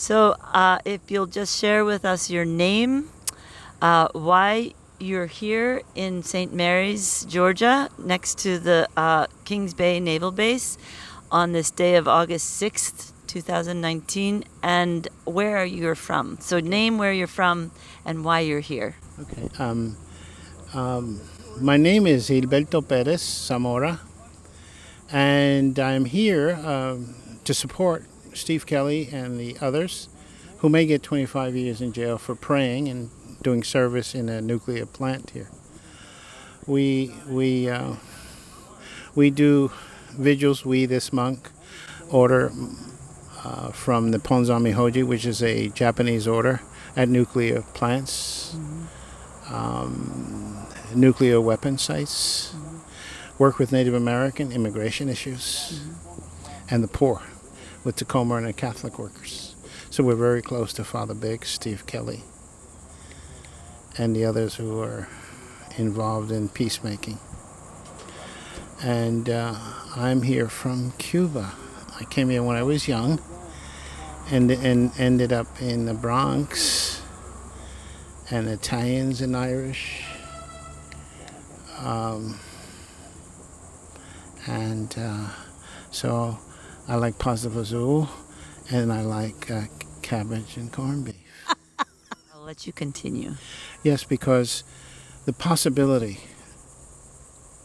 So if you'll just share with us your name, why you're here in St. Mary's, Georgia, next to the Kings Bay Naval Base on this day of August 6th, 2019, and where you're from. So name where you're from and why you're here. Okay. My name is Gilberto Perez Sonora, and I'm here to support Steve Kelly and the others who may get 25 years in jail for praying and doing service in a nuclear plant here. We do vigils. This monk, order from the Ponzami Hoji, which is a Japanese order at nuclear plants, nuclear weapon sites, work with Native American immigration issues, and the poor with Tacoma and the Catholic workers. So we're very close to Father Biggs, Steve Kelly, and the others who are involved in peacemaking. And I'm here from Cuba. I came here when I was young and ended up in the Bronx, and Italians and Irish. So I like pasta fazool, and I like cabbage and corned beef. I'll let you continue. Yes, because the possibility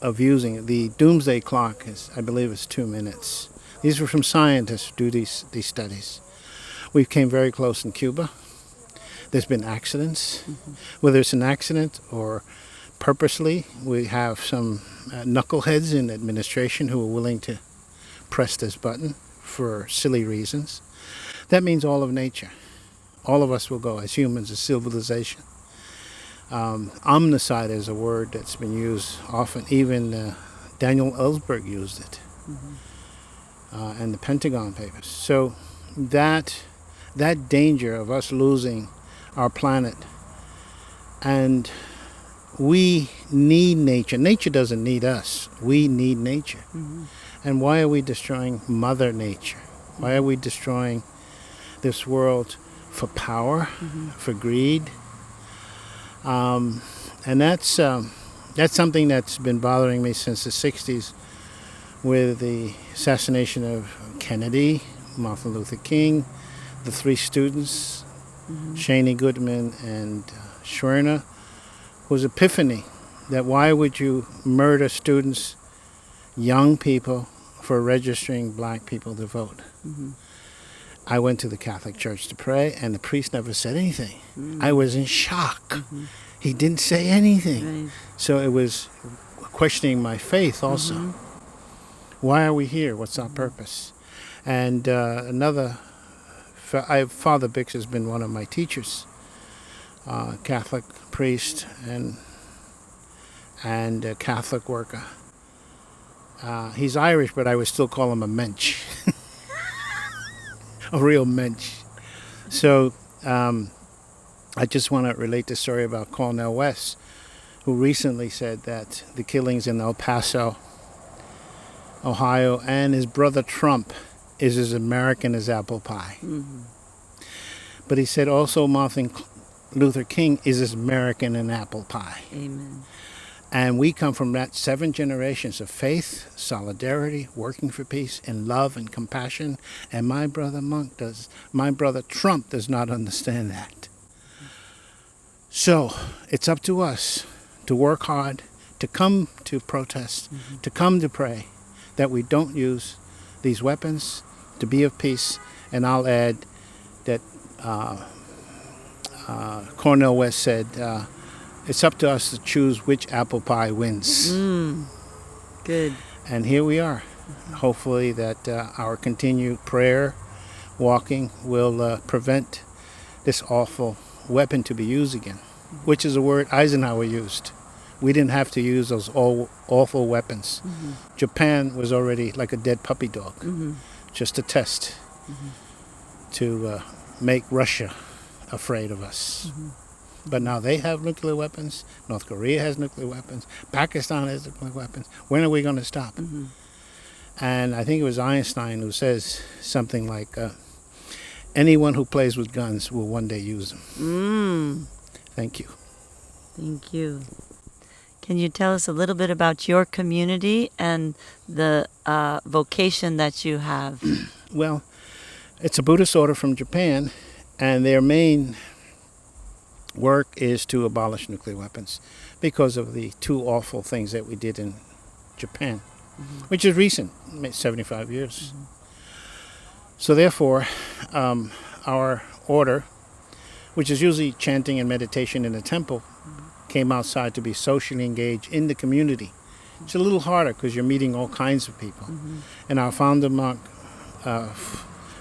of using the doomsday clock I believe is 2 minutes. These were from scientists who do these studies. We came very close in Cuba. There's been accidents. Whether it's an accident or purposely, we have some knuckleheads in administration who are willing to press this button for silly reasons. That means all of nature. All of us will go as humans, as civilization. Omnicide is a word that's been used often. Even Daniel Ellsberg used it, and the Pentagon Papers. So that danger of us losing our planet, and we need nature. Nature doesn't need us. We need nature. And why are we destroying Mother Nature? Why are we destroying this world for power, for greed? And that's something that's been bothering me since the 60s with the assassination of Kennedy, Martin Luther King, the three students, Cheney, Goodman, and Schwerner, was epiphany that why would you murder students, young people, for registering black people to vote? I went to the Catholic Church to pray, and the priest never said anything. I was in shock. He didn't say anything. Right. So it was questioning my faith also. Why are we here? What's our purpose? And Father Biggs has been one of my teachers, Catholic priest and a Catholic worker. He's Irish, but I would still call him a mensch. A real mensch. So I just want to relate the story about Cornel West, who recently said that the killings in El Paso, Ohio, and his brother Trump is as American as apple pie. But he said also Martin Luther King is as American as apple pie. Amen. And we come from that 7 generations of faith, solidarity, working for peace, and love and compassion. And my brother Trump does not understand that. So it's up to us to work hard, to come to protest, to come to pray, that we don't use these weapons, to be of peace. And I'll add that Cornel West said, it's up to us to choose which apple pie wins. Good. And here we are. Hopefully that our continued prayer, walking, will prevent this awful weapon to be used again, which is a word Eisenhower used. We didn't have to use those awful weapons. Japan was already like a dead puppy dog, just a test to make Russia afraid of us. But now they have nuclear weapons. North Korea has nuclear weapons. Pakistan has nuclear weapons. When are we going to stop? And I think it was Einstein who says something like, anyone who plays with guns will one day use them. Thank you. Thank you. Can you tell us a little bit about your community and the vocation that you have? Well, it's a Buddhist order from Japan, and their main work is to abolish nuclear weapons because of the two awful things that we did in Japan, which is recent, 75 years. So therefore, our order, which is usually chanting and meditation in a temple, came outside to be socially engaged in the community. It's a little harder because you're meeting all kinds of people. And our founder monk,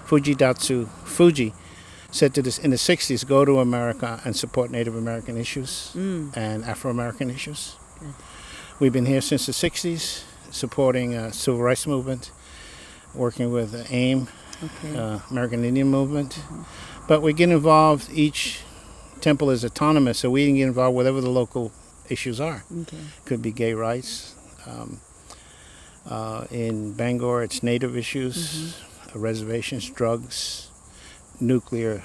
Fujidatsu Fuji, said to this in the 60s, go to America and support Native American issues and Afro-American issues. Good. We've been here since the 60s, supporting civil rights movement, working with AIM, American Indian movement. But we get involved, each temple is autonomous, so we can get involved whatever the local issues are. Could be gay rights. In Bangor, it's Native issues, reservations, drugs, nuclear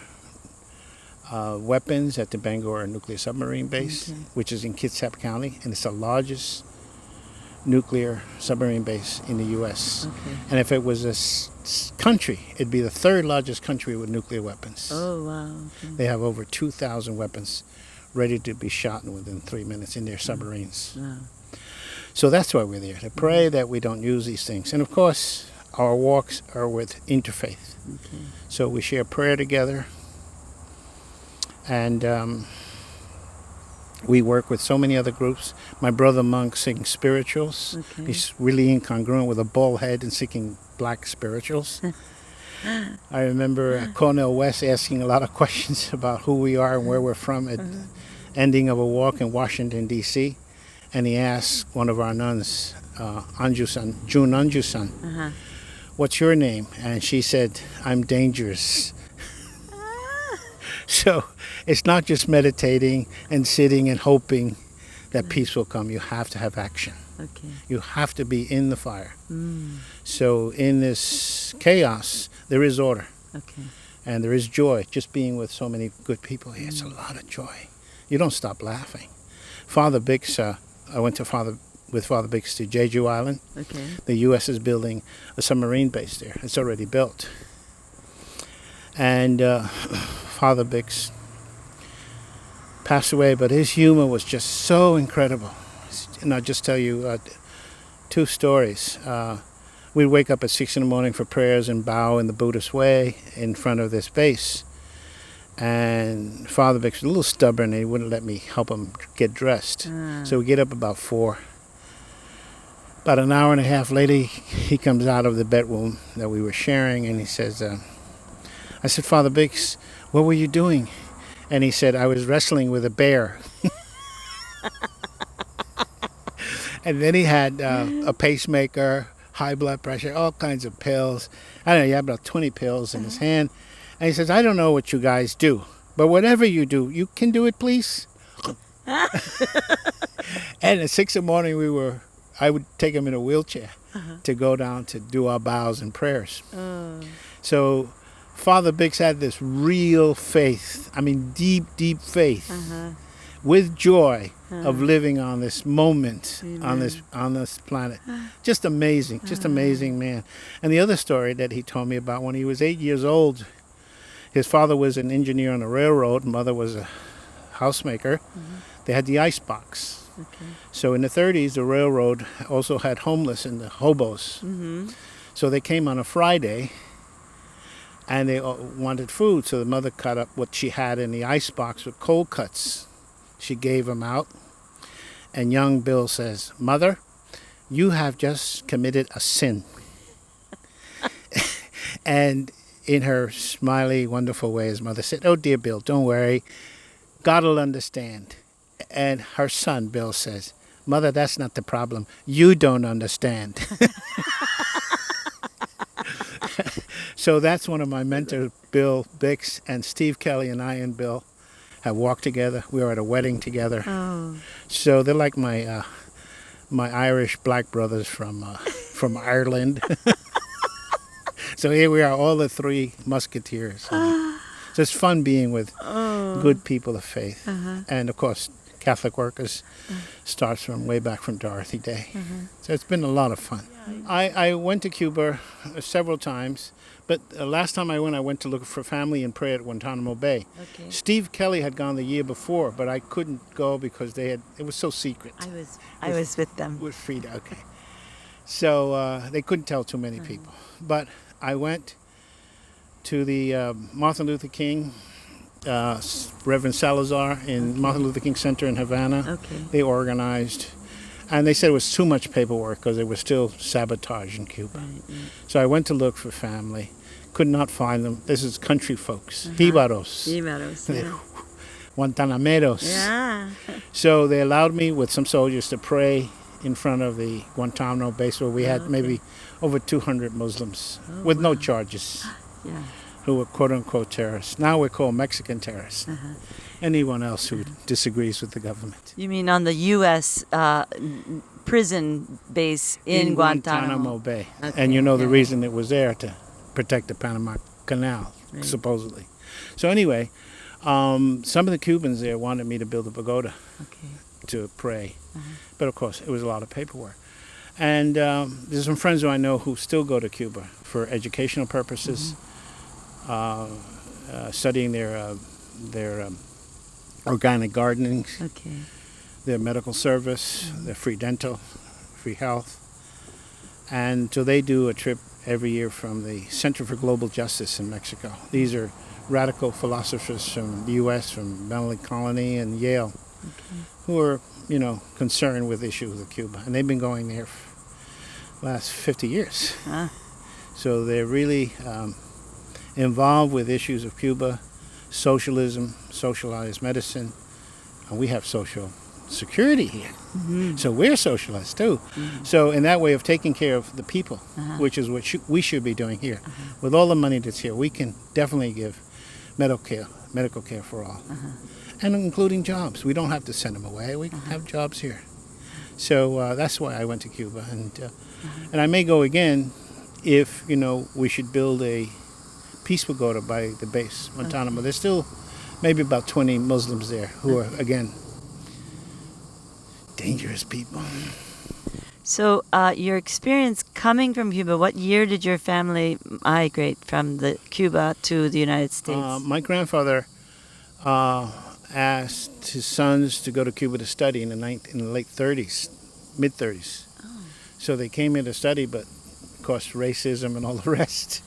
weapons at the Bangor Nuclear Submarine Base, which is in Kitsap County, and it's the largest nuclear submarine base in the U.S. And if it was a country, it'd be the third largest country with nuclear weapons. Oh, wow. They have over 2,000 weapons ready to be shot within 3 minutes in their submarines. Wow. So that's why we're there, to pray that we don't use these things. And of course, our walks are with interfaith. So we share prayer together, and we work with so many other groups. My brother monk sings spirituals. He's really incongruent with a bald head and singing black spirituals. I remember Cornel West asking a lot of questions about who we are and where we're from at the ending of a walk in Washington, D.C. And he asked one of our nuns, Anju-san, Jun Anju-san, what's your name? And she said, I'm dangerous. So it's not just meditating and sitting and hoping that peace will come. You have to have action. You have to be in the fire. So in this chaos, there is order. And there is joy. Just being with so many good people here, it's a lot of joy. You don't stop laughing. Father Bix, I went to with Father Bix to Jeju Island. The U.S. is building a submarine base there. It's already built. And Father Bix passed away, but his humor was just so incredible. And I'll just tell you two stories. We'd wake up at 6 in the morning for prayers and bow in the Buddhist way in front of this base. And Father Bix was a little stubborn, and he wouldn't let me help him get dressed. So we get up about 4. About an hour and a half later, he comes out of the bedroom that we were sharing, and he says, I said, Father Bix, what were you doing? And he said, I was wrestling with a bear. And then he had a pacemaker, high blood pressure, all kinds of pills. I don't know, he had about 20 pills in his hand. And he says, I don't know what you guys do, but whatever you do, you can do it, please. And at 6 in the morning, I would take him in a wheelchair to go down to do our bows and prayers. So Father Bix had this real faith, I mean deep, deep faith, with joy of living on this moment, on this planet. Just amazing man. And the other story that he told me about, when he was 8 years old, his father was an engineer on a railroad, mother was a housemaker. They had the ice box. So in the 30s, the railroad also had homeless and the hobos. So they came on a Friday, and they wanted food. So the mother cut up what she had in the ice box with cold cuts. She gave them out. And young Bill says, Mother, you have just committed a sin. And in her smiley, wonderful way, his mother said, oh, dear Bill, don't worry. God will understand. And her son, Bill, says, Mother, that's not the problem. You don't understand. So that's one of my mentors, Bill Bix, and Steve Kelly and I and Bill have walked together. We were at a wedding together. So they're like my Irish black brothers from Ireland. So here we are, all the three musketeers. So it's fun being with good people of faith. And of course, Catholic workers starts from way back from Dorothy Day. So it's been a lot of fun. I went to Cuba several times, but last time I went to look for family and pray at Guantanamo Bay. Okay. Steve Kelly had gone the year before, but I couldn't go because it was so secret. I was with them. With Frida, okay. So they couldn't tell too many people. But I went to the Martin Luther King, Reverend Salazar in Martin Luther King Center in Havana. Okay. They organized, and they said it was too much paperwork because there was still sabotage in Cuba. Right. So I went to look for family, could not find them. This is country folks, Jibaros, Yeah. Guantanameros. Yeah. So they allowed me with some soldiers to pray in front of the Guantanamo base where we had maybe over 200 Muslims with no charges. Yeah. Who were quote-unquote terrorists. Now we're called Mexican terrorists. Anyone else who disagrees with the government. You mean on the U.S. Prison base in Guantanamo? Bay. Okay, And you know the reason it was there, to protect the Panama Canal, supposedly. So anyway, some of the Cubans there wanted me to build a pagoda to pray. But of course, it was a lot of paperwork. And there's some friends who I know who still go to Cuba for educational purposes. Studying their organic gardening, their medical service, their free dental, free health. And so they do a trip every year from the Center for Global Justice in Mexico. These are radical philosophers from the U.S., from Menlo Colony and Yale, who are, concerned with issues of Cuba. And they've been going there for the last 50 years. So they're really involved with issues of Cuba, socialism, socialized medicine, and we have social security here. So we're socialists too. So in that way of taking care of the people, which is what we should be doing here. With all the money that's here, we can definitely give medical care for all. And including jobs. We don't have to send them away. We can have jobs here. So that's why I went to Cuba. And I may go again if, we should build a peace pagoda by the base, Guantanamo. There's still maybe about 20 Muslims there who are, again, dangerous people. So your experience coming from Cuba, what year did your family migrate from Cuba to the United States? My grandfather asked his sons to go to Cuba to study in the late 30s, mid-30s. So they came here to study, but of course racism and all the rest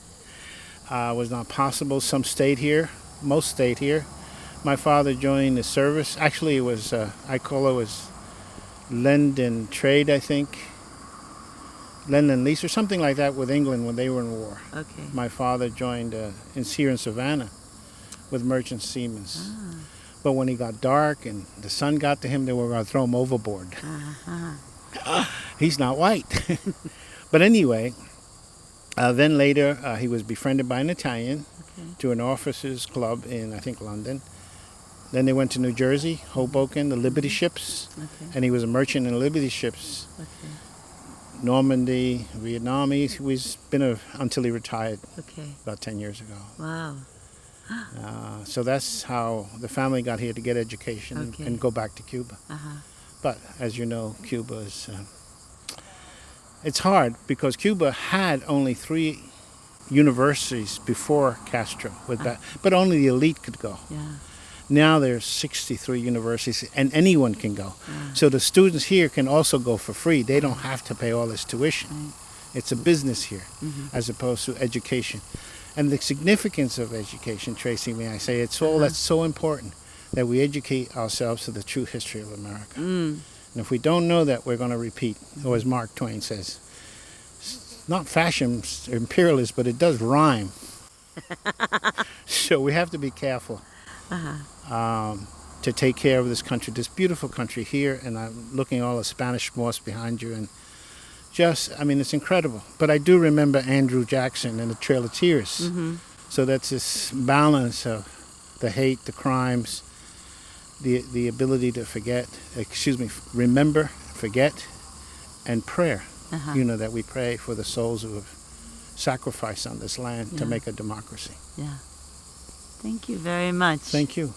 was not possible. Some stayed here. Most stayed here. My father joined the service. Actually, it was, was lend and trade, I think. Lend and lease or something like that with England when they were in war. My father joined here in Savannah with merchant seamen. But when he got dark and the sun got to him, they were going to throw him overboard. He's not white. But anyway, then later he was befriended by an Italian to an officers' club in, I think, London. Then they went to New Jersey, Hoboken, the Liberty ships. And he was a merchant in Liberty ships. Normandy, Vietnam. He's been until he retired about 10 years ago. Wow. So that's how the family got here to get education and go back to Cuba. But as you know, Cuba is... it's hard because Cuba had only 3 universities before Castro, but only the elite could go. Now there's 63 universities and anyone can go. So the students here can also go for free. They don't have to pay all this tuition. It's a business here as opposed to education. And the significance of education, Tracy, may I say, it's all that's so important that we educate ourselves to the true history of America. And if we don't know that, we're going to repeat, or as Mark Twain says, it's not fashion imperialist, but it does rhyme. So we have to be careful to take care of this country, this beautiful country here. And I'm looking at all the Spanish moss behind you, and it's incredible. But I do remember Andrew Jackson and the Trail of Tears. So that's this balance of the hate, the crimes, the ability to remember, forget, and prayer. That we pray for the souls who have sacrifice on this land to Yeah. make a democracy. Yeah. Thank you very much. Thank you.